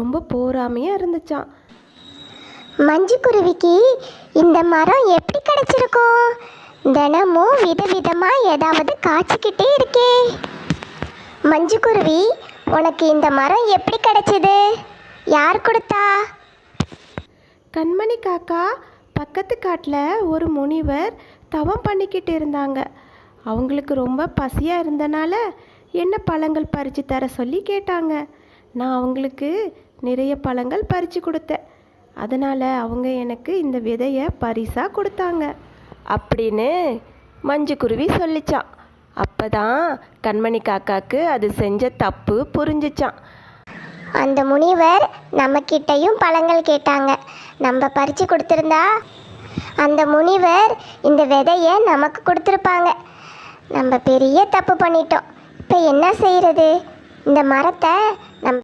ரொம்ப போராமையாக இருந்துச்சான். மஞ்சு குருவிக்கு இந்த மரம் எப்படி கிடைச்சிருக்கும்? தினமும் விதவிதமாக ஏதாவது காய்ச்சிக்கிட்டே இருக்கே. மஞ்சு குருவி, உனக்கு இந்த மரம் எப்படி கிடைச்சிது? யார் கொடுத்தா? கண்மணி காக்கா, பக்கத்து காட்டில் ஒரு முனிவர் தவம் பண்ணிக்கிட்டு இருந்தாங்க. அவங்களுக்கு ரொம்ப பசியாக இருந்தனால என்ன பழங்கள் பறித்து தர சொல்லி கேட்டாங்க. நான் அவங்களுக்கு நிறைய பழங்கள் பறித்து கொடுத்தேன். அதனால் அவங்க எனக்கு இந்த விதையை பரிசாக கொடுத்தாங்க அப்படின்னு மஞ்சு குருவி சொல்லிச்சான். அப்போ தான் கண்மணி காக்காவுக்கு அது செஞ்ச தப்பு புரிஞ்சிச்சான். அந்த முனிவர் நம்மக்கிட்டையும் பழங்கள் கேட்டாங்க. நம்ம பறித்து கொடுத்துருந்தா அந்த முனிவர் இந்த விதையை நமக்கு கொடுத்துருப்பாங்க. நம்ம பெரிய தப்பு பண்ணிட்டோம். இப்போ என்ன செய்கிறது? இந்த மரத்தை நம்ம